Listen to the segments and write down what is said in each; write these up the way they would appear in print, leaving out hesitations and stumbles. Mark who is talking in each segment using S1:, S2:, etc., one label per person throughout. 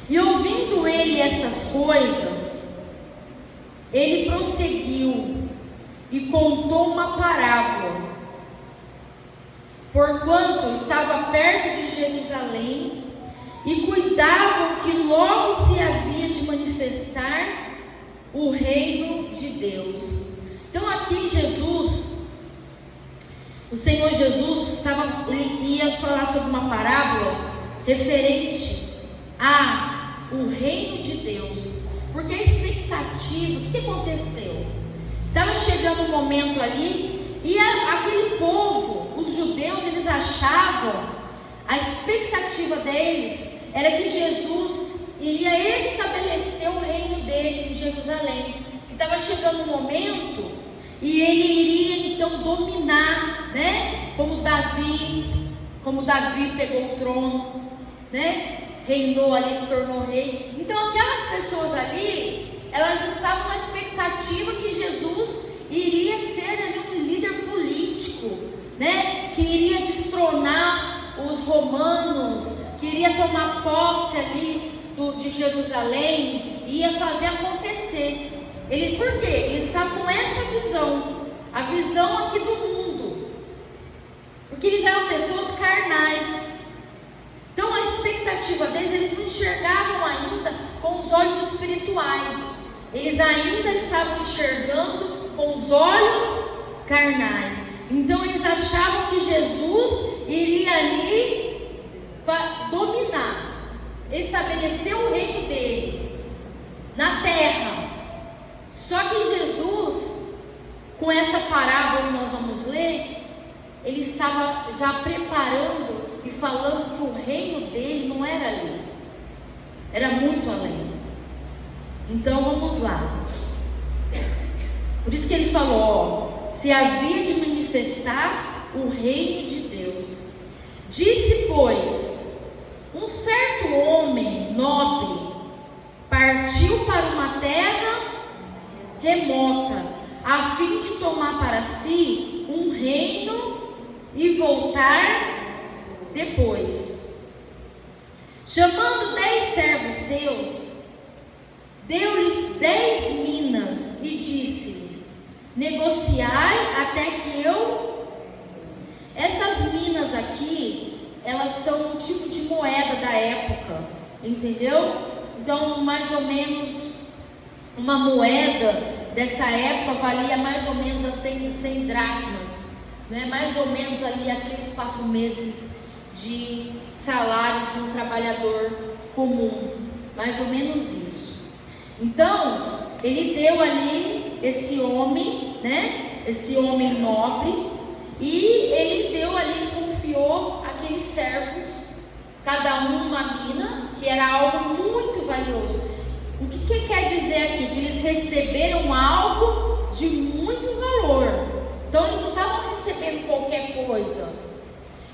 S1: E ouvindo ele estas coisas, ele prosseguiu e contou uma parábola. Porquanto estava perto de Jerusalém e cuidavam que logo se havia de manifestar o reino de Deus. Então aqui o Senhor Jesus ia falar sobre uma parábola referente ao reino de Deus. Porque a expectativa, o que aconteceu? Estava chegando um momento ali e aquele povo, os judeus, eles achavam, a expectativa deles era que Jesus iria estabelecer o reino dele em Jerusalém, que estava chegando um momento e ele iria então dominar, né? Como Davi pegou o trono, né? Reinou ali, se tornou rei. Então aquelas pessoas ali, elas estavam na expectativa que Jesus iria ser ali um líder político, né? Que iria destronar os romanos, que iria tomar posse ali de Jerusalém, ia fazer acontecer. Por quê? Eles estavam com essa visão, a visão aqui do mundo, porque eles eram pessoas carnais. Então a expectativa deles, eles não enxergavam ainda com os olhos espirituais, eles ainda estavam enxergando com os olhos carnais. Então eles achavam que Jesus iria ali dominar, estabelecer o reino dele na terra. Só que Jesus, com essa parábola que nós vamos ler, ele estava já preparando e falando que o reino dele não era ali, era muito além. Então vamos lá. Por isso que ele falou, se havia de manifestar o reino de Deus. Disse, pois, um certo homem nobre partiu para uma terra remota, a fim de tomar para si um reino e voltar depois. Chamando 10 servos seus, deu-lhes 10 minas e disse-lhes: negociai até que eu... Essas minas aqui, elas são um tipo de moeda da época, entendeu? Então, mais ou menos, uma moeda dessa época valia mais ou menos a 100 dracmas, né? Mais ou menos ali aqueles 4 meses de salário de um trabalhador comum, mais ou menos isso. Então, ele deu ali esse homem, né? Esse homem nobre, e ele deu ali, confiou aqueles servos, cada um uma mina, que era algo muito valioso. O que quer dizer aqui? Que eles receberam algo de muito valor. Então eles não estavam recebendo qualquer coisa,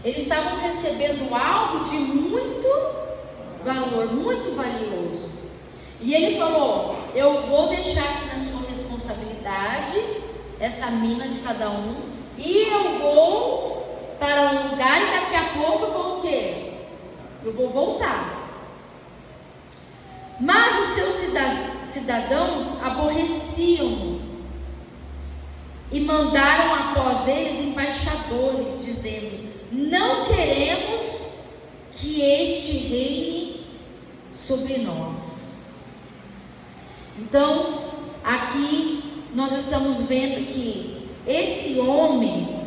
S1: eles estavam recebendo algo de muito valor, muito valioso. E ele falou: eu vou deixar aqui na sua responsabilidade essa mina de cada um, e eu vou para um lugar, e daqui a pouco eu vou o quê? Eu vou voltar. Mas os seus cidadãos aborreciam-no e mandaram após eles embaixadores, dizendo: não queremos que este reine sobre nós. Então, aqui nós estamos vendo que esse homem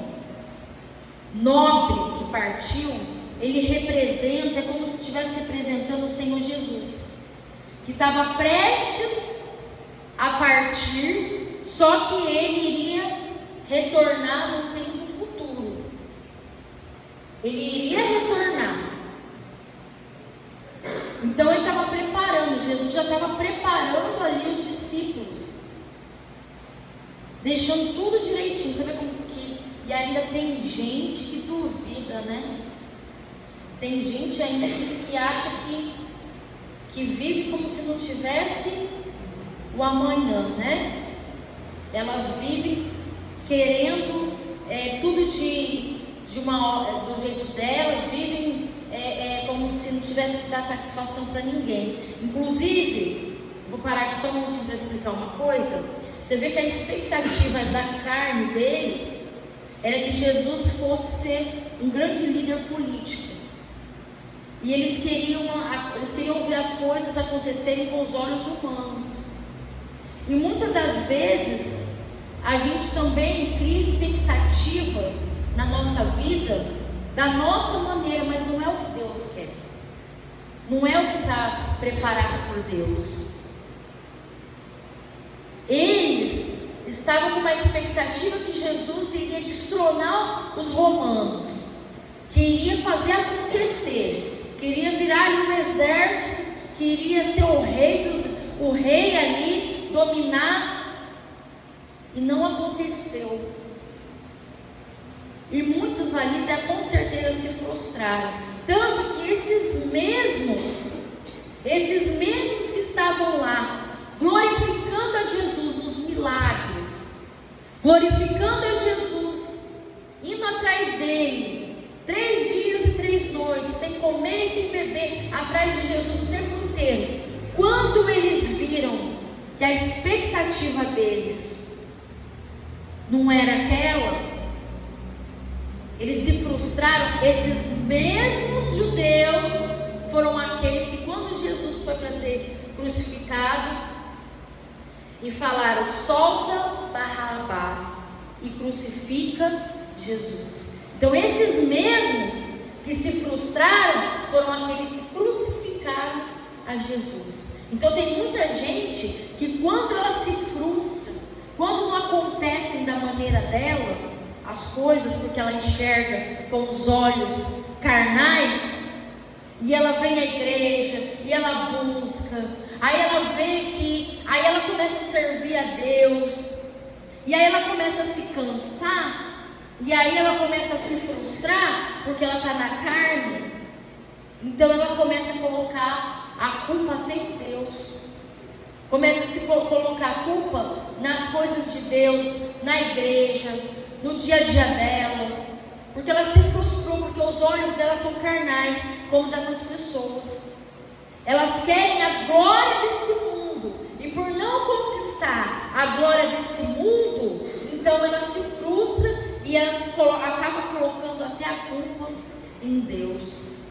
S1: nobre que partiu, ele representa, é como se estivesse representando o Senhor Jesus, que estava prestes a partir, só que ele iria retornar num tempo futuro. Ele iria retornar. Então ele estava preparando, Jesus já estava preparando ali os discípulos, deixando tudo direitinho. Você vê como que... E ainda tem gente que duvida, né? Tem gente ainda que acha que vive como se não tivesse o amanhã, né? Elas vivem querendo tudo do jeito delas, vivem como se não tivesse que dar satisfação para ninguém. Inclusive, vou parar aqui só um minutinho para explicar uma coisa. Você vê que a expectativa da carne deles era que Jesus fosse ser um grande líder político. E eles queriam ver as coisas acontecerem com os olhos humanos. E muitas das vezes a gente também cria expectativa na nossa vida da nossa maneira, mas não é o que Deus quer. Não é o que está preparado por Deus. Eles estavam com uma expectativa que Jesus iria destronar os romanos, que iria fazer acontecer, queria virar um exército, queria ser o rei ali, dominar, e não aconteceu. E muitos ali com certeza se frustraram, tanto que esses mesmos que estavam lá, glorificando a Jesus nos milagres, glorificando a Jesus, indo atrás dele, 3 dias e 3 noites, sem comer e sem beber, atrás de Jesus o tempo inteiro. Quando eles viram que a expectativa deles não era aquela, eles se frustraram. Esses mesmos judeus foram aqueles que, quando Jesus foi para ser crucificado, e falaram: solta Barrabás e crucifica Jesus. Então esses mesmos que se frustraram foram aqueles que crucificaram a Jesus. Então tem muita gente que, quando ela se frustra, quando não acontecem da maneira dela as coisas, porque ela enxerga com os olhos carnais, e ela vem à igreja e ela busca, aí ela vê que, aí ela começa a servir a Deus, e aí ela começa a se cansar, e aí ela começa a se frustrar, porque ela está na carne. Então ela começa a colocar a culpa até em Deus, começa a se colocar a culpa nas coisas de Deus, na igreja, no dia a dia dela, porque ela se frustrou, porque os olhos dela são carnais, como dessas pessoas. Elas querem a glória desse mundo, e por não conquistar a glória desse mundo, então ela se frustra e ela acaba colocando até a culpa em Deus,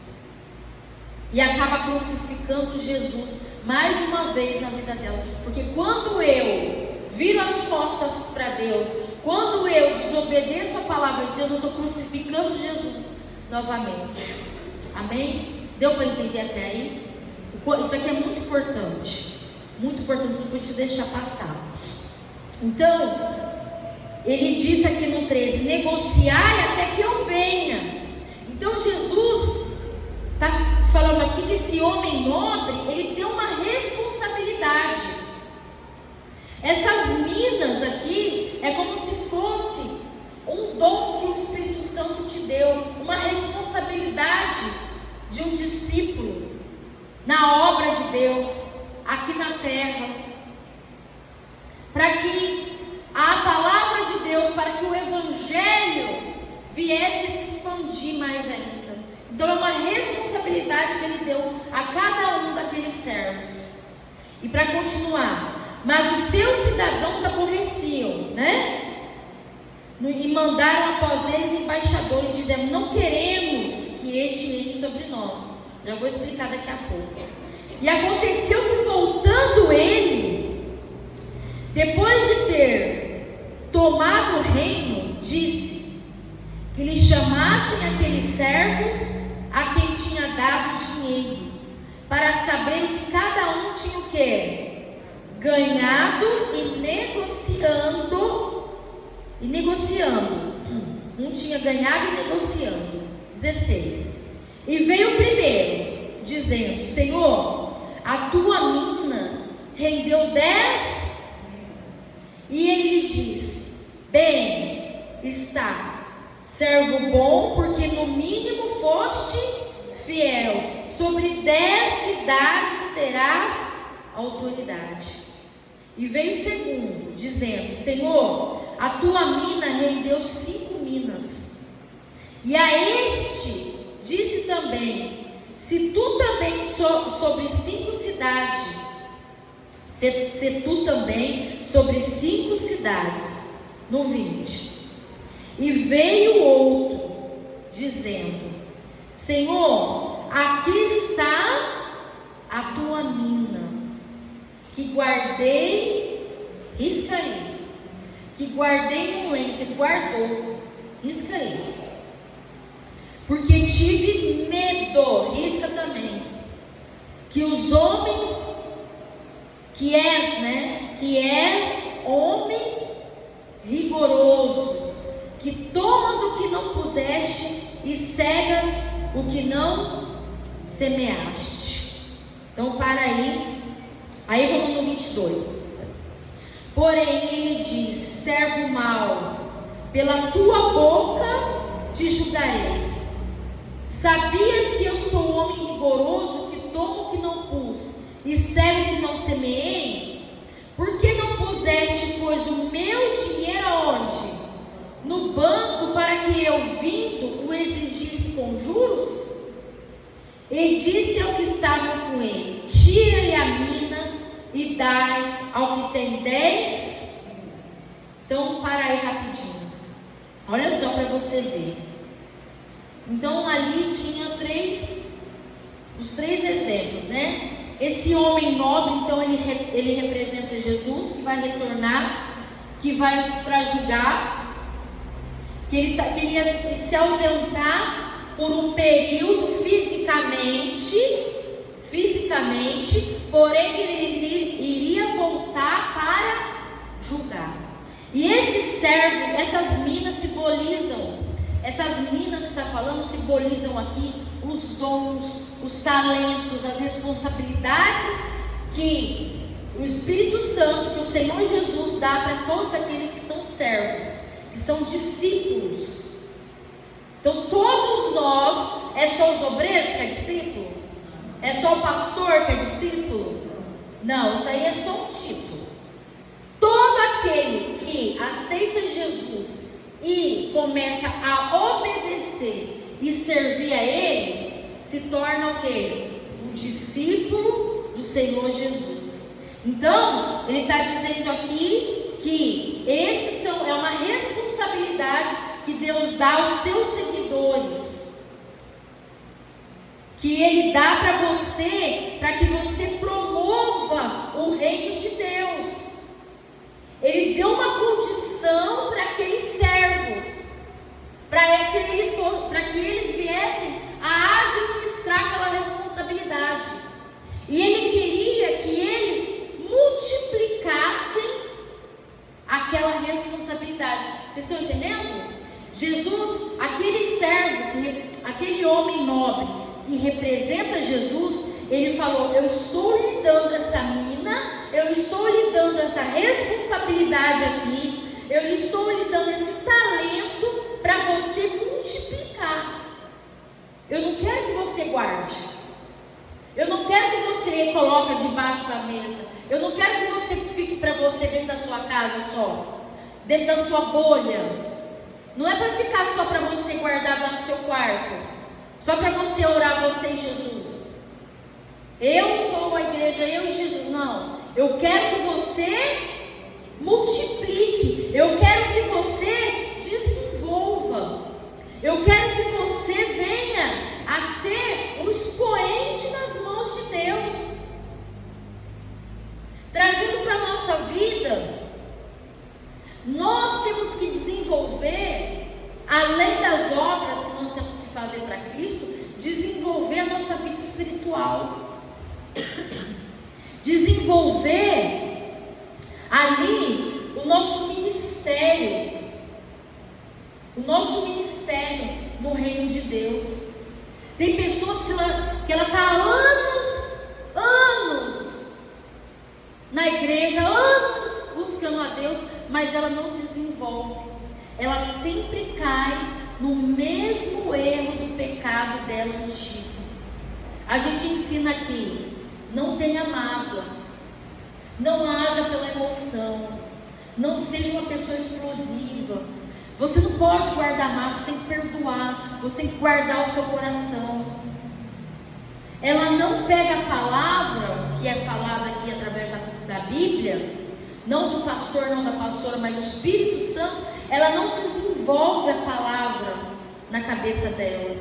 S1: e acaba crucificando Jesus mais uma vez na vida dela. Porque quando eu viro as costas para Deus, quando eu desobedeço a palavra de Deus, eu estou crucificando Jesus novamente. Amém? Deu para entender até aí? Isso aqui é muito importante, não pode deixar passar. Então, ele disse aqui no 13: negociai até que eu venha. Então Jesus está falando aqui que esse homem nobre, ele tem uma responsabilidade. Essas minas aqui é como se fosse um dom que o Espírito Santo te deu, uma responsabilidade de um discípulo na obra de Deus aqui na terra, para que a palavra de Deus, para que o evangelho viesse se expandir mais ainda. Então é uma responsabilidade que ele deu a cada um daqueles servos. E para continuar: mas os seus cidadãos aborreciam, né? E mandaram após eles embaixadores, dizendo: não queremos que este reine sobre nós. Já vou explicar daqui a pouco. E aconteceu que, voltando ele, depois de ter tomado o reino, disse que lhe chamassem aqueles servos a quem tinha dado dinheiro, para saber o que cada um tinha o quê? Ganhado, e negociando. Um tinha ganhado e negociando. 16. E veio o primeiro, dizendo: Senhor, a tua mina rendeu 10. E ele lhe disse: bem está, servo bom, porque no mínimo foste fiel, sobre 10 cidades terás autoridade. E veio o segundo, dizendo: Senhor, a tua mina rendeu 5 minas. E a este disse também: se tu também sobre 5 cidades, se tu também sobre 5 cidades, no 20. E veio outro, dizendo: Senhor, aqui está a tua mina, que guardei, risca aí, que guardei no lenço, você guardou, risca aí, porque tive medo, risca também, que os homens, que és homem rigoroso, que tomas o que não puseste e cegas o que não semeaste. Então para aí vamos no 22. Porém ele diz: servo mau, pela tua boca te julgareis. Sabias que eu sou homem rigoroso, que tomo o que não pus e cego o que não semeei? Por que não puseste, pois, o meu dinheiro aonde? No banco, para que eu, vindo, o exigisse com juros? E disse ao que estava com ele: tira-lhe a mina e dai ao que tem 10. Então, para aí rapidinho. Olha só para você ver. Então, ali tinha os três exemplos, né? Esse homem nobre, então, ele representa Jesus, que vai retornar, que vai para julgar, que ele ia se ausentar por um período fisicamente, porém ele iria voltar para julgar. E esses servos, essas minas simbolizam, essas minas que está falando simbolizam aqui os dons, os talentos, as responsabilidades que o Espírito Santo, que o Senhor Jesus dá para todos aqueles que são servos, que são discípulos. Então todos nós, é só os obreiros que é discípulo? É só o pastor que é discípulo? Não, isso aí é só um tipo. Todo aquele que aceita Jesus e começa a obedecer e servir a Ele, se torna o quê? Um discípulo do Senhor Jesus. Então, ele está dizendo aqui que é uma responsabilidade que Deus dá aos seus seguidores, que Ele dá para você, para que você promova o reino de Deus. Ele deu uma condição para aqueles servos, para que eles viessem a administrar aquela responsabilidade. E Ele queria que eles multiplicassem aquela responsabilidade. Vocês estão entendendo? Jesus, aquele servo, aquele homem nobre que representa Jesus, ele falou: eu estou lhe dando essa mina, eu estou lhe dando essa responsabilidade aqui, eu lhe estou lhe dando esse talento para você multiplicar. Eu não quero que você guarde, eu não quero que você coloque debaixo da mesa, eu não quero que você fique para você dentro da sua casa só, dentro da sua bolha. Não é para ficar só para você guardar lá no seu quarto, só para você orar, você e Jesus. Eu sou a igreja, eu e Jesus. Não, eu quero que você multiplique, eu quero que você desenvolva, eu quero que você venha a ser um expoente nas mãos de Deus, trazendo para a nossa vida. Nós temos que desenvolver, além das obras que nós temos que fazer para Cristo, desenvolver a nossa vida espiritual, desenvolver ali o nosso ministério no reino de Deus. Tem pessoas que ela está há anos na igreja, anos buscando a Deus, mas ela não desenvolve. Ela sempre cai no mesmo erro do pecado dela antigo. A gente ensina aqui: não tenha mágoa, não haja pela emoção, não seja uma pessoa explosiva, Você não pode guardar mágoa, você tem que perdoar, você tem que guardar o seu coração. Ela não pega a palavra que é falada aqui através da Bíblia, não do pastor, não da pastora, mas do Espírito Santo. Ela não desenvolve a palavra na cabeça dela.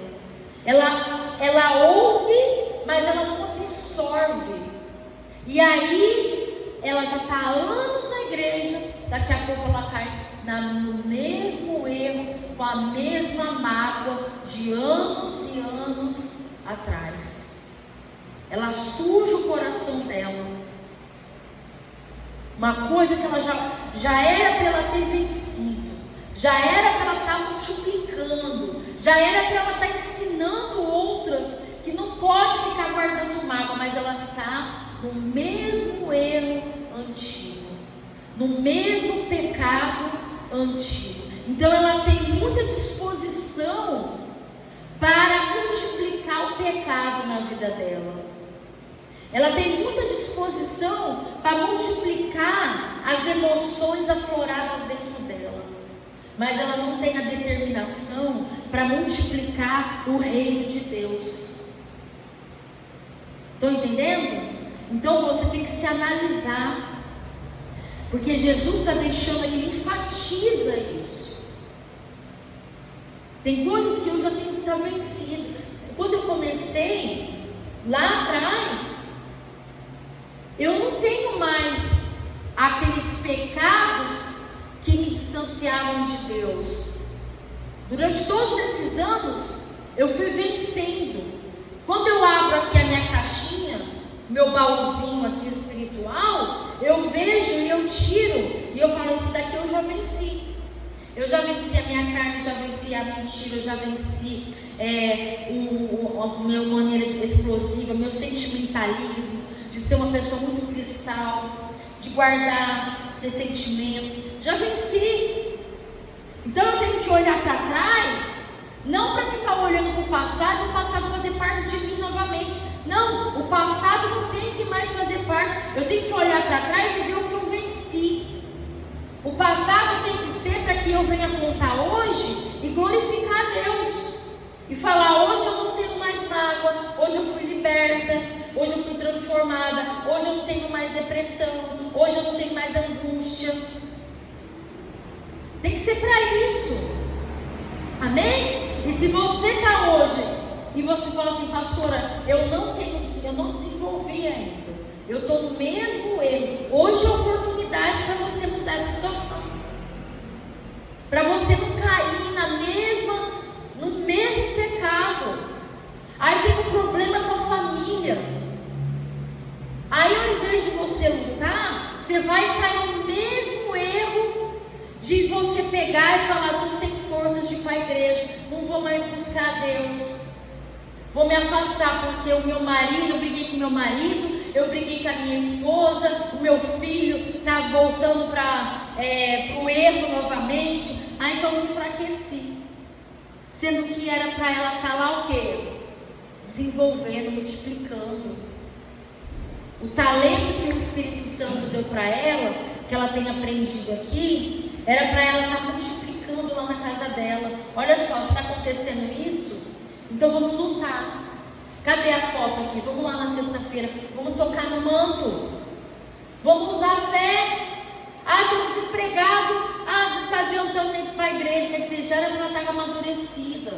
S1: Ela ouve, mas ela não absorve. E aí, ela já está há anos na igreja, daqui a pouco ela cai no mesmo erro, com a mesma mágoa de anos e anos atrás. Ela suja o coração dela. Uma coisa que ela já era para ela ter vencido, já era para ela estar multiplicando, já era para ela estar ensinando outras que não pode ficar guardando mágoa, mas ela está no mesmo erro antigo, no mesmo pecado antigo. Então ela tem muita disposição para multiplicar o pecado na vida dela. Ela tem muita disposição para multiplicar as emoções afloradas dentro dela, mas ela não tem a determinação para multiplicar o reino de Deus. Estão entendendo? Então você tem que se analisar, porque Jesus está deixando aqui, ele enfatiza isso. Tem coisas que eu já tenho que estar vencida. Quando eu comecei lá atrás, eu não tenho mais aqueles pecados que me distanciavam de Deus. Durante todos esses anos, eu fui vencendo. Quando eu abro aqui a minha caixinha, meu baúzinho aqui espiritual, eu vejo e eu tiro, e eu falo, esse daqui eu já venci. Eu já venci a minha carne, já venci a mentira, eu já venci a minha maneira explosiva, meu sentimentalismo, de ser uma pessoa muito cristal, de guardar ressentimento. Já venci. Então eu tenho que olhar para trás, não para ficar olhando para o passado e o passado fazer parte de mim novamente. Não, o passado não tem que mais fazer parte. Eu tenho que olhar para trás e ver o que eu venci. O passado tem que ser para que eu venha contar hoje e glorificar a Deus. E falar, hoje eu não tenho mais mágoa, hoje eu fui liberta, hoje eu fui transformada, hoje eu não tenho mais depressão, hoje eu não tenho mais angústia. Tem que ser para isso. Amém? E se você está hoje e você fala assim, pastora, eu não desenvolvi ainda, eu estou no mesmo erro. Hoje é a oportunidade para você mudar essa situação, para você não cair no mesmo pecado. Aí tem um problema com a família. Aí ao invés de você lutar, você vai cair no mesmo erro de você pegar e falar, estou sem forças de ir para a igreja, não vou mais buscar a Deus, vou me afastar porque o meu marido, eu briguei com o meu marido, eu briguei com a minha esposa, o meu filho está voltando para o erro novamente. Então eu me enfraqueci, sendo que era para ela estar lá o quê? Desenvolvendo, multiplicando. O talento que o Espírito Santo deu para ela, que ela tem aprendido aqui, era para ela estar multiplicando lá na casa dela. Olha só, se está acontecendo isso, então vamos lutar. Cadê a foto aqui? Vamos lá na sexta-feira, vamos tocar no manto, vamos usar a fé. Estou desempregado, não está adiantando nem para a igreja, quer dizer, já era para ela estar amadurecida.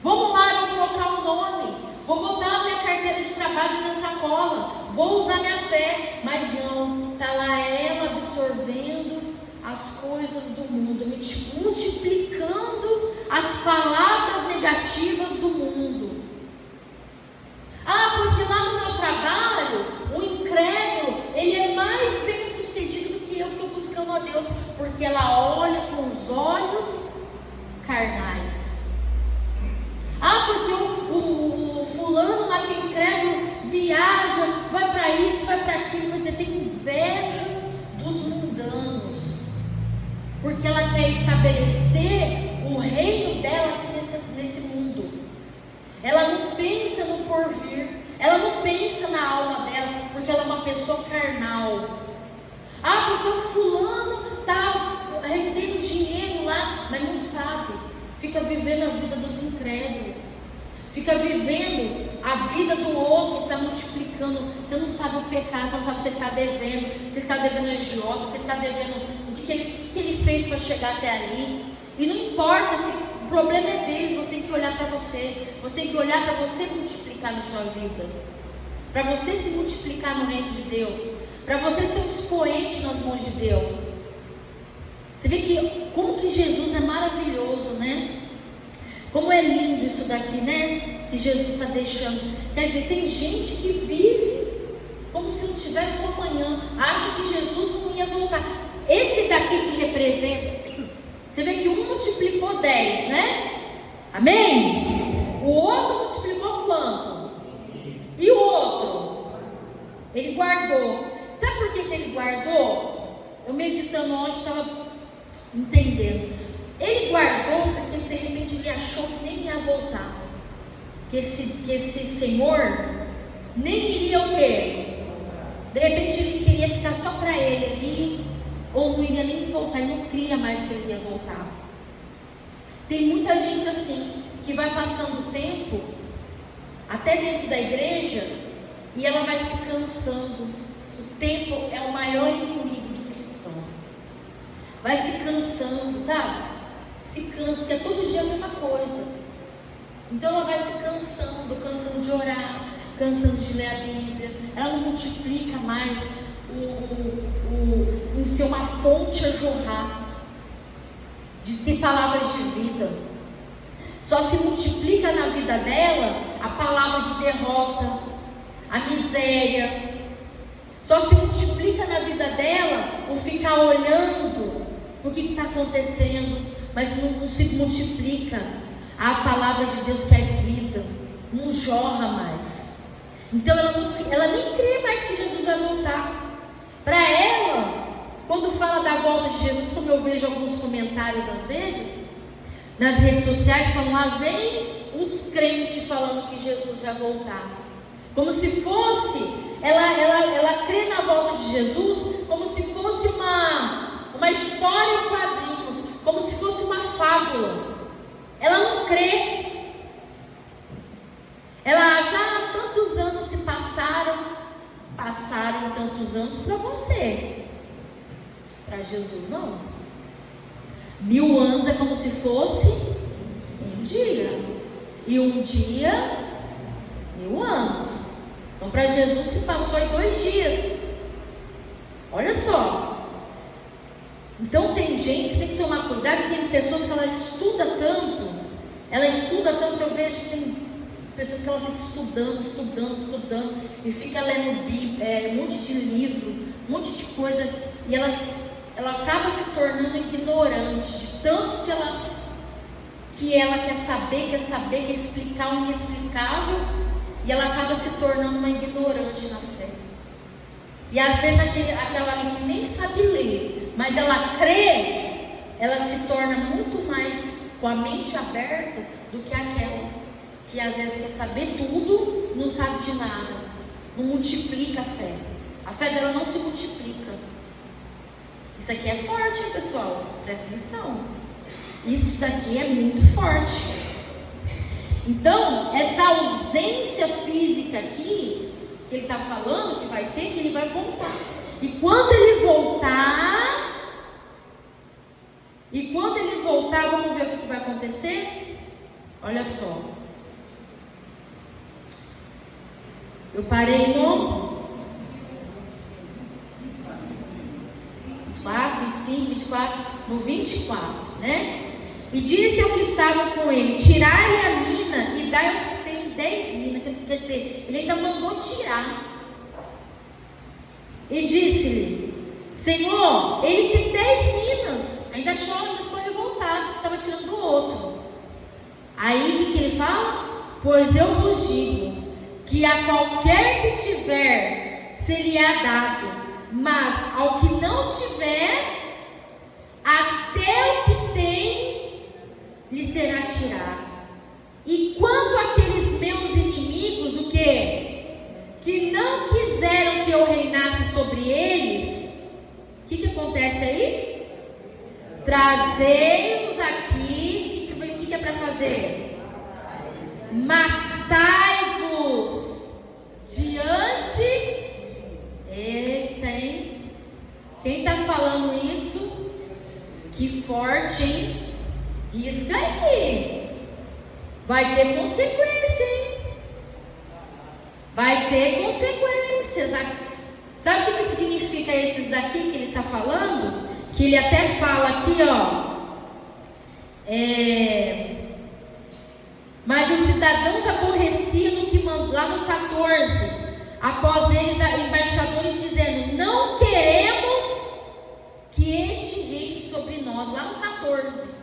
S1: Vamos lá, vou colocar o nome, vou botar a minha carteira de trabalho na sacola, vou usar minha fé. Mas não, está lá ela absorvendo as coisas do mundo, multiplicando as palavras negativas do mundo. Porque lá no meu trabalho, o incrédulo, ele é mais bem sucedido do que eu que estou buscando a Deus, porque ela olha com os olhos carnais. Porque o fulano lá que é incrédulo viaja, vai para isso, vai para aquilo, mas ele tem inveja dos mundanos, porque ela quer estabelecer o reino dela aqui nesse mundo. Ela não pensa no porvir, ela não pensa na alma dela, porque ela é uma pessoa carnal. Porque o fulano está rendendo dinheiro, mas não sabe. Fica vivendo a vida dos incrédulos. Fica vivendo a vida do outro que está multiplicando. Você não sabe o pecado, você não sabe se ele está devendo, se ele está devendo agiota, se ele está devendo o que ele fez para chegar até ali. E não importa se o problema é deles, você tem que olhar para você. Você tem que olhar para você multiplicar na sua vida. Para você se multiplicar no reino de Deus. Para você ser um expoente nas mãos de Deus. Você vê que como que Jesus é maravilhoso, né? Como é lindo isso daqui, né? Que Jesus está deixando. Quer dizer, tem gente que vive como se não tivesse um amanhã. Acha que Jesus não ia voltar. Esse daqui que representa, você vê que um multiplicou 10, né? Amém? O outro multiplicou quanto? E o outro? Ele guardou. Sabe por que ele guardou? Eu meditando ontem, estava entendendo. Ele guardou porque de repente ele achou que nem ia voltar. Que esse Senhor nem iria o quê? De repente ele queria ficar só para ele ali, ou não iria nem voltar, ele não cria mais que ele ia voltar. Tem muita gente assim, que vai passando o tempo, até dentro da igreja, e ela vai se cansando. O tempo é o maior inimigo do cristão. Vai se cansando, sabe? Se cansa, porque é todo dia a mesma coisa. Então ela vai se cansando de orar, cansando de ler a Bíblia. Ela não multiplica mais em ser uma fonte a jorrar de ter palavras de vida. Só se multiplica na vida dela a palavra de derrota, a miséria. Só se multiplica na vida dela o ficar olhando o que está acontecendo, mas não se multiplica a palavra de Deus que é vida, não jorra mais. Então ela nem crê mais que Jesus vai voltar. Para ela, quando fala da volta de Jesus, como eu vejo alguns comentários às vezes nas redes sociais, falam lá, vem os crentes falando que Jesus vai voltar, como se fosse, ela crê na volta de Jesus como se fosse uma história em quadrinhos, como se fosse uma fábula. Ela não crê. Ela acha, tantos anos se passaram tantos anos para você. Para Jesus não. 1000 anos é como se fosse um dia, e um dia 1000 anos. Então para Jesus se passou em 2 dias. Olha só. Então tem gente, tem que tomar cuidado. Tem pessoas que ela estuda tanto, que eu vejo que tem pessoas que ela fica estudando, e fica lendo Bíblia, um monte de livro, um monte de coisa, e ela acaba se tornando ignorante, de tanto que ela quer saber, quer explicar o inexplicável, e ela acaba se tornando uma ignorante na fé. E às vezes aquela ali que nem sabe ler, mas ela crê, ela se torna muito mais com a mente aberta do que aquela que às vezes quer saber tudo, não sabe de nada, não multiplica a fé. A fé dela não se multiplica. Isso aqui é forte, hein, pessoal? Presta atenção. Isso daqui é muito forte. Então, essa ausência física aqui, que ele está falando, que vai ter, que ele vai voltar. E quando ele voltar, vamos ver o que vai acontecer? Olha só. Eu parei no 24, 25, 24, no 24, né? E disse ao que estavam com ele: tirai a mina e dai aos que têm 10 minas. Quer dizer, ele ainda mandou tirar. E disse-lhe: Senhor, ele tem 10 minas. Ainda chora, ainda ficou revoltado, porque estava tirando do outro. Aí o que ele fala? Pois eu vos digo que a qualquer que tiver seria dado, mas ao que não tiver, até o que tem lhe será tirado. E quanto àqueles meus inimigos, o quê? Que não quiseram que eu reinasse sobre eles, o que acontece aí? trazei-os aqui. O que é para fazer? Matai-vos diante. Eita, hein? Quem está falando isso? Que forte, hein? Risca aí. Vai ter consequência, hein? Vai ter consequências. Sabe o que significa esses daqui que ele está falando? Que ele até fala aqui, ó. Mas os cidadãos aborreciam que lá no 14, após eles, embaixadores dizendo: não queremos que este reine sobre nós. Lá no 14.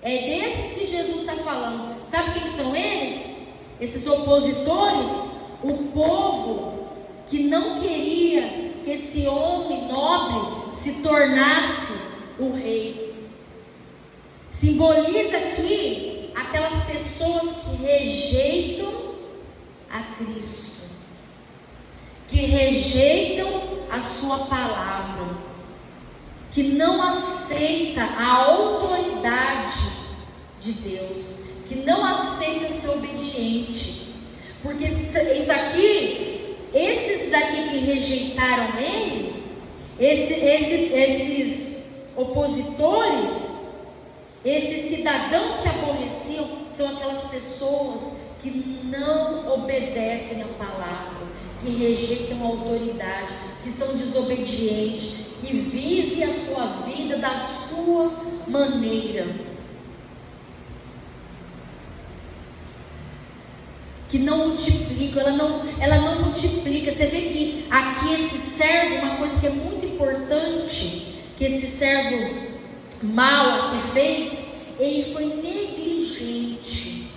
S1: É desses que Jesus está falando. Sabe quem são eles? Esses opositores. O povo que não queria que esse homem nobre se tornasse o rei. Simboliza aqui aquelas pessoas que rejeitam a Cristo, que rejeitam a sua palavra, que não aceita a autoridade de Deus, que não aceita ser obediente. Porque isso aqui, esses daqui que rejeitaram ele, esses opositores, esses cidadãos que aborreciam, são aquelas pessoas que não obedecem a palavra, que rejeitam a autoridade, que são desobedientes, que vivem a sua vida da sua maneira, que não multiplicam, ela não multiplica. Você vê que aqui esse servo, uma coisa que é muito importante, que esse servo mal aqui fez, ele foi negligente.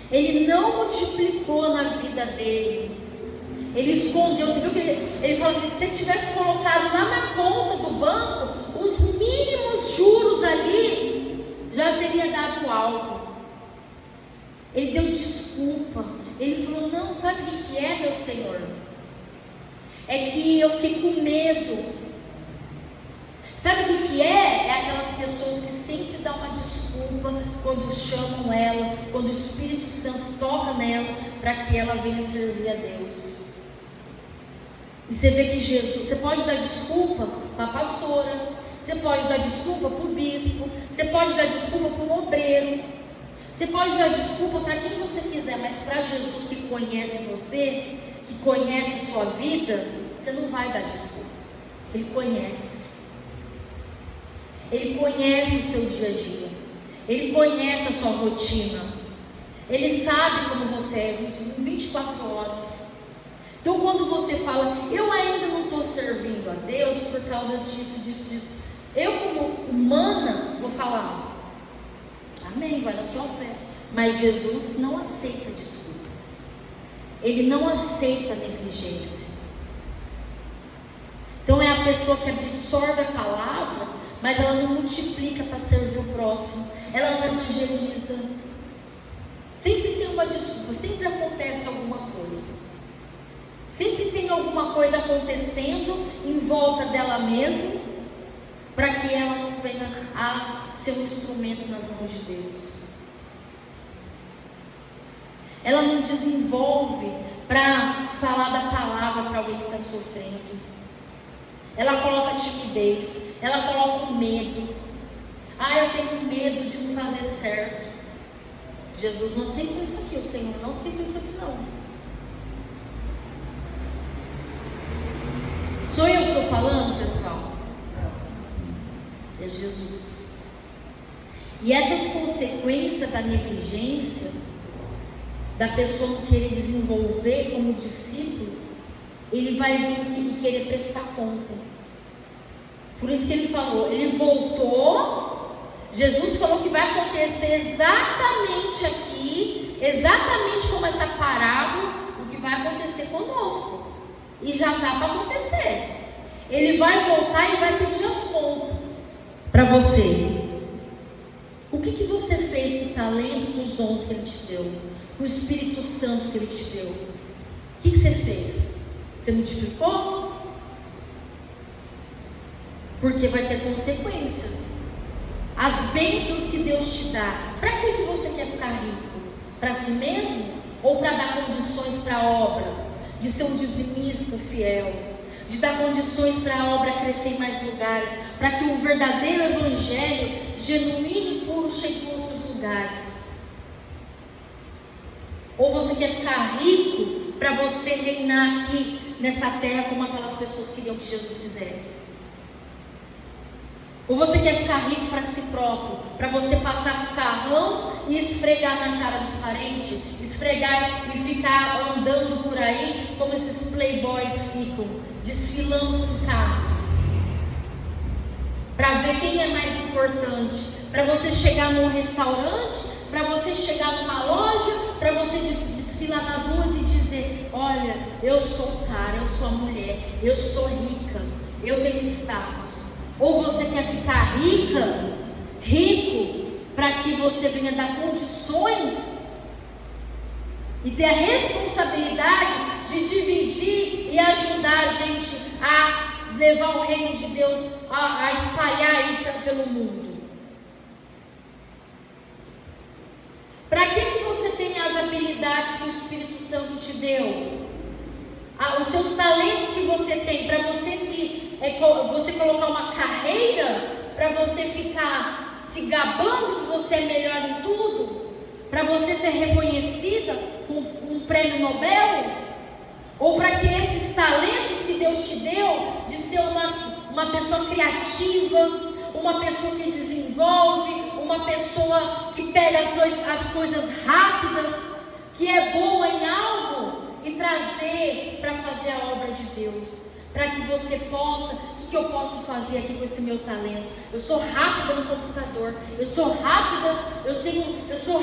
S1: Ele não multiplicou na vida dele. Ele escondeu. Você viu que ele falou assim: se você tivesse colocado lá na conta do banco, os mínimos juros ali já teria dado algo. Ele deu desculpa. Ele falou: não, sabe o que é, meu Senhor? É que eu fiquei com medo. Sabe o que é? É aquelas pessoas que sempre dão uma desculpa quando chamam ela, quando o Espírito Santo toca nela, para que ela venha servir a Deus. E você vê que Jesus, você pode dar desculpa para a pastora, você pode dar desculpa para o bispo, você pode dar desculpa para o obreiro, você pode dar desculpa para quem você quiser, mas para Jesus que conhece você, que conhece sua vida, você não vai dar desculpa. Ele conhece. Ele conhece o seu dia a dia. Ele conhece a sua rotina. Ele sabe como você é 24 horas. Então quando você fala: eu ainda não estou servindo a Deus por causa disso, eu como humana vou falar: amém, vai na sua fé. Mas Jesus não aceita desculpas. Ele não aceita negligência. Então é a pessoa que absorve a palavra, mas ela não multiplica para servir o próximo. Ela não evangeliza. Sempre tem uma desculpa, sempre acontece alguma coisa. Sempre tem alguma coisa acontecendo em volta dela mesma, para que ela não venha a ser um instrumento nas mãos de Deus. Ela não desenvolve para falar da palavra para alguém que está sofrendo. Ela coloca timidez, ela coloca o medo. Eu tenho medo de não fazer certo. Jesus não aceitou isso aqui, o Senhor não aceitou isso aqui não. Sou eu que estou falando, pessoal? É Jesus. E essas consequências da negligência, da pessoa não querer desenvolver como discípulo, ele vai vir e querer prestar conta. Por isso que ele falou, ele voltou. Jesus falou que vai acontecer exatamente aqui, exatamente como essa parábola, o que vai acontecer conosco. E já está para acontecer. Ele vai voltar e vai pedir as contas para você. O que você fez com o talento, com os dons que ele te deu, com o Espírito Santo que ele te deu? O que você fez? Você multiplicou? porque vai ter consequência. As bênçãos que Deus te dá, para que você quer ficar rico? Para si mesmo? Ou para dar condições para a obra? De ser um dizimista fiel? De dar condições para a obra crescer em mais lugares? Para que o verdadeiro evangelho, genuíno e puro, chegue em outros lugares? Ou você quer ficar rico para você reinar aqui nessa terra como aquelas pessoas queriam que Jesus fizesse? Ou você quer ficar rico para si próprio, para você passar com o carrão e esfregar na cara dos parentes, esfregar e ficar andando por aí como esses playboys ficam, desfilando com carros, para ver quem é mais importante, para você chegar num restaurante, para você chegar numa loja, para você desfilar nas ruas e dizer: olha, eu sou o cara, eu sou a mulher, eu sou rica, eu tenho status. Ou você quer ficar rico, para que você venha dar condições e ter a responsabilidade de dividir e ajudar a gente a levar o reino de Deus, a espalhar aí pelo mundo? Para que você tem as habilidades que o Espírito Santo te deu? Os seus talentos que você tem, para você colocar uma carreira, para você ficar se gabando que você é melhor em tudo, para você ser reconhecida com um prêmio Nobel? Ou para que esses talentos que Deus te deu, de ser uma pessoa criativa, uma pessoa que desenvolve, uma pessoa que pega as coisas rápidas, que é boa em algo, e trazer para fazer a obra de Deus, para que você possa. O que eu posso fazer aqui com esse meu talento? Eu sou rápida no computador, eu sou rápida, eu sou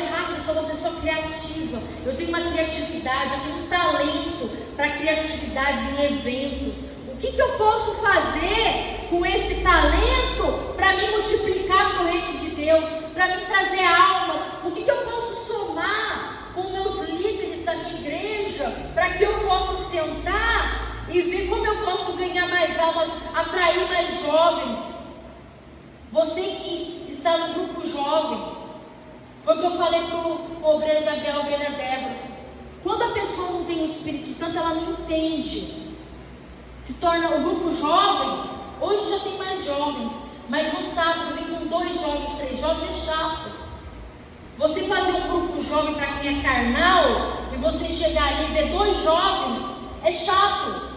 S1: uma pessoa criativa, eu tenho uma criatividade, eu tenho um talento para criatividades em eventos. O que eu posso fazer com esse talento para me multiplicar no reino de Deus, para me trazer almas? O que eu posso somar com meus líderes da minha igreja, para que eu possa sentar e ver como eu posso ganhar mais almas, atrair mais jovens? Você que está no grupo jovem, foi o que eu falei para o obreiro Gabriel, obreira Débora. Quando a pessoa não tem o Espírito Santo, ela não entende. Se torna o grupo jovem. Hoje já tem mais jovens, mas no sábado vem com 2 jovens, 3 jovens, é chato. Você fazer um grupo jovem para quem é carnal, e você chegar ali e ver 2 jovens, é chato.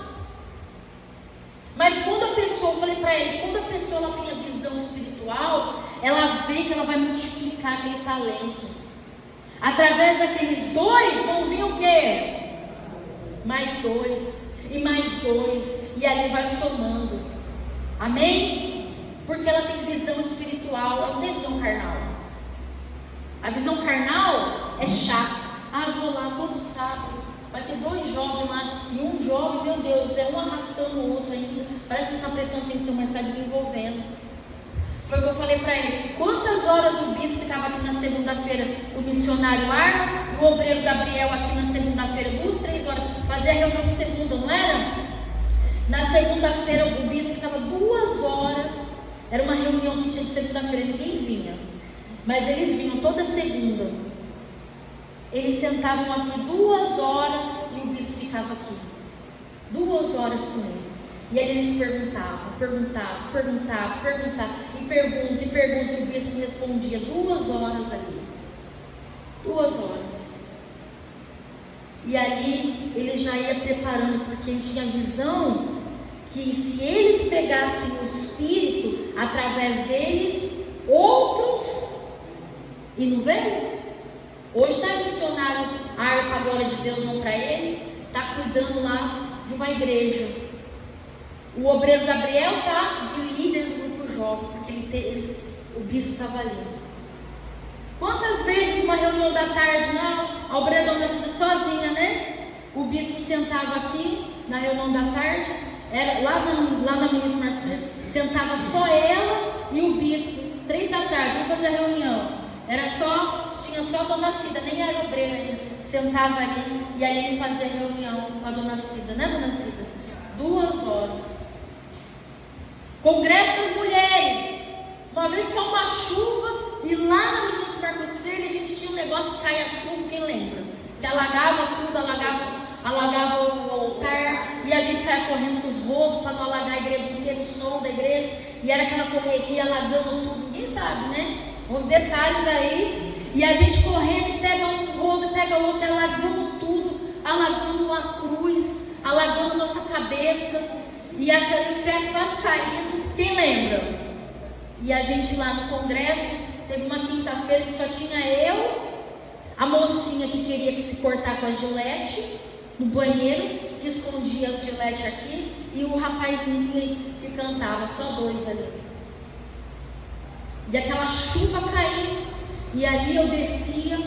S1: Mas quando a pessoa, eu falei para eles, quando a pessoa ela tem a visão espiritual, ela vê que ela vai multiplicar aquele talento. Através daqueles 2 vão vir o quê? Mais 2, e mais 2, e ali vai somando. Amém? Porque ela tem visão espiritual, ela não tem visão carnal. A visão carnal é chata. Vou lá todo sábado, vai ter 2 jovens lá, e um jovem, meu Deus, é um arrastando o outro ainda, parece que está prestando atenção, mas está desenvolvendo. Foi o que eu falei para ele. Quantas horas o bispo estava aqui na segunda-feira, o missionário Arno, o obreiro Gabriel aqui na segunda-feira, 2, 3 horas, fazia a reunião de segunda, não era? Na segunda-feira o bispo estava 2 horas, era uma reunião que tinha de segunda-feira, ninguém vinha, mas eles vinham toda segunda. Eles sentavam aqui 2 horas e o bispo ficava aqui 2 horas com eles. E aí eles perguntavam, e pergunta, e o bispo respondia 2 horas ali. 2 horas. E ali ele já ia preparando, porque ele tinha a visão que se eles pegassem o Espírito, através deles, outros, e não veio? Hoje está missionário para a glória de Deus, não para ele, está cuidando lá de uma igreja. O obreiro Gabriel está de líder do grupo jovem, porque o bispo estava ali. Quantas vezes uma reunião da tarde, a obreira dona Cida sozinha, né? O bispo sentava aqui na reunião da tarde, era lá na Ministro Marcos, sentava só ela e o bispo, 3 da tarde, vamos fazer a reunião. Tinha só a dona Cida, nem era obreira ainda. Sentava ali e aí ele fazia reunião com a dona Cida, né, dona Cida? 2 horas. Congresso das mulheres. Uma vez caiu uma chuva e lá na Minas Marcos Freire a gente tinha um negócio que caía a chuva, quem lembra? Que alagava tudo, alagava o altar, e a gente saia correndo com os rodos para não alagar a igreja inteira, o som da igreja, e era aquela correria, alagando tudo, ninguém sabe, né? Os detalhes aí, e a gente correndo, e pega um rodo, pega outro, alagando tudo, alagando a cruz, alagando nossa cabeça, e o teto quase caindo, quem lembra? E a gente lá no congresso, teve uma quinta-feira que só tinha eu, a mocinha que queria que se cortar com a gilete no banheiro, que escondia as giletes aqui, e o rapazinho que cantava, só dois ali. E aquela chuva caiu, e ali eu descia,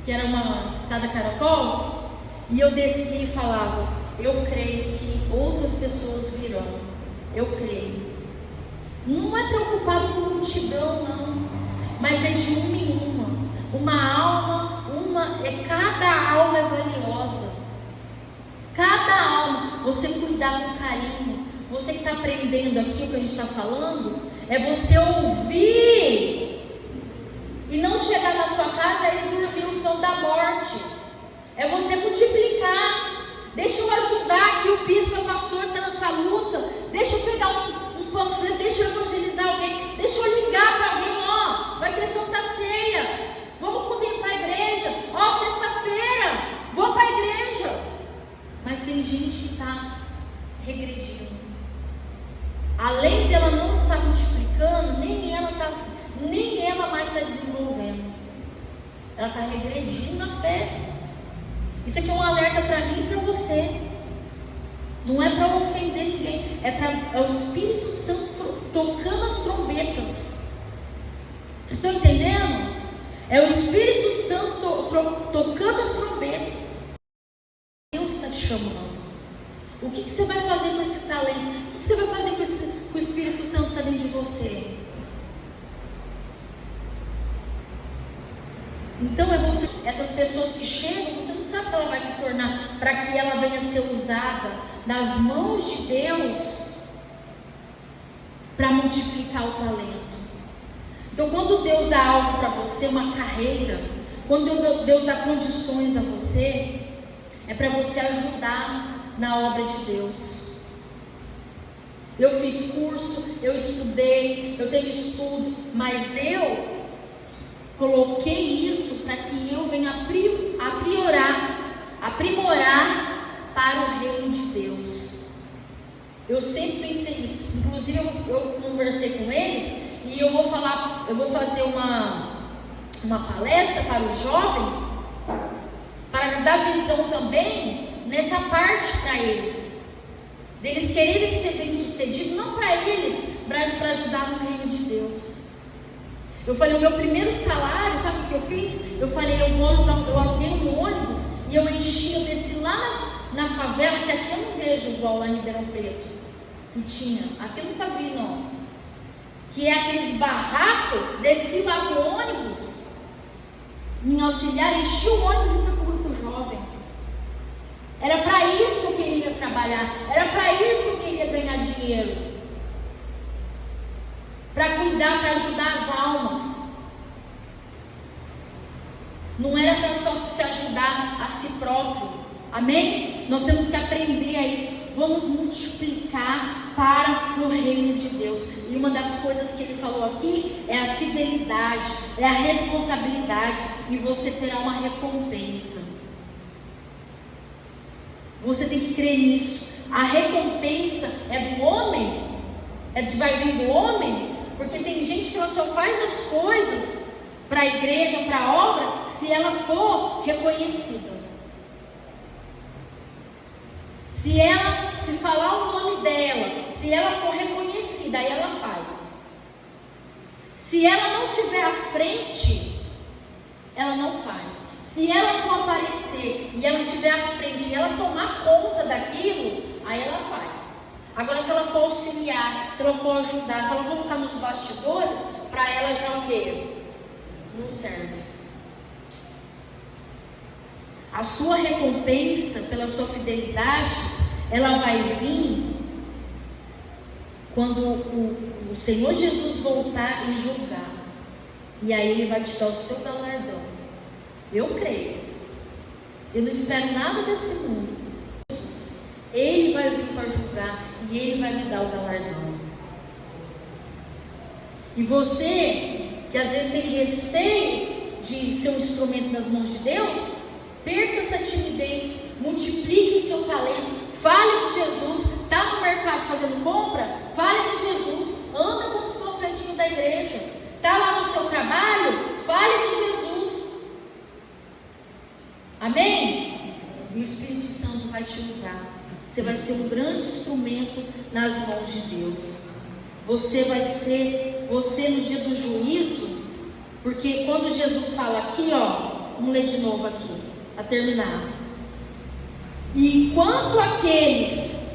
S1: que era uma escada caracol, e eu descia e falava: eu creio que outras pessoas virão, eu creio. Não é preocupado com multidão, não, mas é de uma em uma alma, cada alma é valiosa, cada alma, você cuidar com carinho, você que está aprendendo aqui o que a gente está falando, é você ouvir, e não chegar na sua casa e dormir o som da morte, é você multiplicar. Deixa eu ajudar aqui o bispo e o pastor está nessa luta, deixa eu pegar um panfleto, deixa eu evangelizar alguém, deixa eu ligar para alguém, ó, vai ter Santa Ceia, vamos comigo para a igreja, ó, sexta-feira, vou para a igreja. Mas tem gente que está regredindo, além dela não estar multiplicando, nem ela mais está desenvolvendo, ela está regredindo na fé. Isso aqui é um alerta para mim e para você. Não é para ofender ninguém, é o Espírito Santo tocando as trombetas. Vocês estão entendendo? É o Espírito Santo tocando as trombetas. Deus está te chamando. O que você vai fazer com esse talento? O que você vai fazer com o Espírito Santo que está dentro de você? Então é você, essas pessoas que chegam, você não sabe o que ela vai se tornar, para que ela venha ser usada nas mãos de Deus para multiplicar o talento. Então quando Deus dá algo para você, uma carreira, quando Deus dá condições a você, é para você ajudar na obra de Deus. Eu fiz curso, eu estudei, eu tenho estudo, mas eu coloquei isso para que eu venha aprimorar para o reino de Deus. Eu sempre pensei nisso. Inclusive eu conversei com eles e eu vou fazer uma palestra para os jovens, para dar visão também nessa parte para eles, deles quererem ser bem-sucedidos, não para eles, mas para ajudar no reino de Deus. Eu falei, o meu primeiro salário, sabe o que eu fiz? Eu falei, eu aluguei um ônibus e eu enchi, eu desci lá na favela, que aqui eu não vejo igual lá em Ribeirão Preto, que tinha, aqui eu nunca vi não, que é aqueles barracos, desci lá com o ônibus, me auxiliar, enchi o ônibus e fui para o grupo jovem. Era para isso que eu queria trabalhar, era para isso que eu queria ganhar dinheiro. Para cuidar, para ajudar as almas. Não era para só se ajudar a si próprio. Amém? Nós temos que aprender a isso. Vamos multiplicar para o reino de Deus. E uma das coisas que ele falou aqui é a fidelidade, é a responsabilidade. E você terá uma recompensa. Você tem que crer nisso. A recompensa é do homem, vai vir do homem. Porque tem gente que ela só faz as coisas para a igreja, para a obra, se ela for reconhecida. Se falar o nome dela, se ela for reconhecida, aí ela faz. Se ela não tiver à frente, ela não faz. Se ela for aparecer e ela estiver à frente e ela tomar conta daquilo, aí ela faz. Agora, se ela for auxiliar, se ela for ajudar, se ela for ficar nos bastidores, para ela já o quê? Não serve. A sua recompensa pela sua fidelidade, ela vai vir quando o Senhor Jesus voltar e julgar. E aí Ele vai te dar o seu galardão. Eu creio. Eu não espero nada desse mundo. Jesus, Ele vai vir para julgar e Ele vai me dar o galardão. E você, que às vezes tem receio de ser um instrumento nas mãos de Deus, perca essa timidez, multiplique o seu talento, fale de Jesus. Está no mercado fazendo compra? Fale de Jesus. Anda com os panfletinhos da igreja. Está lá no seu trabalho? Fale de Jesus. Amém? E o Espírito Santo vai te usar. Você vai ser um grande instrumento nas mãos de Deus. Você vai ser, você no dia do juízo, porque quando Jesus fala aqui, ó, vamos ler de novo aqui, para terminar. E quanto àqueles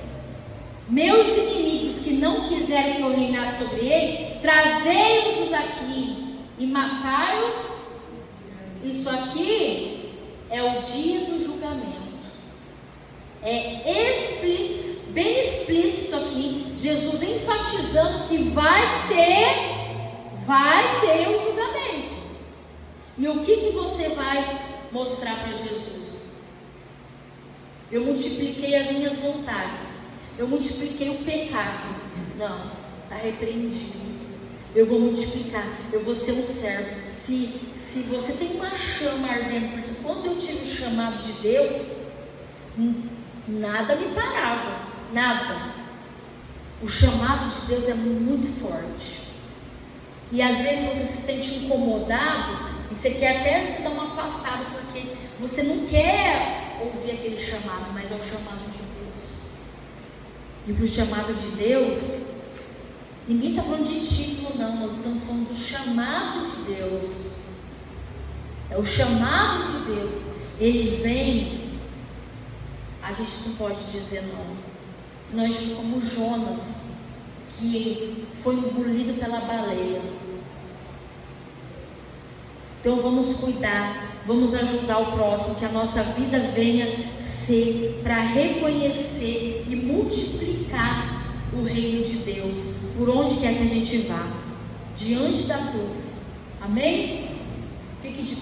S1: meus inimigos que não quiserem que eu reinasse sobre ele, trazei-os aqui e matai-os. Isso aqui é o dia do julgamento. É bem explícito aqui, Jesus enfatizando que vai ter o julgamento. E o que você vai mostrar para Jesus? Eu multipliquei as minhas vontades, eu multipliquei o pecado. Não, está repreendido. Eu vou multiplicar, eu vou ser um servo. Se você tem uma chama ardendo, porque quando eu tive o chamado de Deus, nada me parava, nada. O chamado de Deus é muito forte. E às vezes você se sente incomodado e você quer até se dar uma afastada, porque você não quer ouvir aquele chamado, mas é o chamado de Deus. E para o chamado de Deus, ninguém está falando de título, não. Nós estamos falando do chamado de Deus. É o chamado de Deus. Ele vem. A gente não pode dizer não. Senão a gente fica como Jonas, que foi engolido pela baleia. Então vamos cuidar, vamos ajudar o próximo, que a nossa vida venha ser para reconhecer e multiplicar o reino de Deus, por onde quer que a gente vá, diante da cruz. Amém? Fique de pé.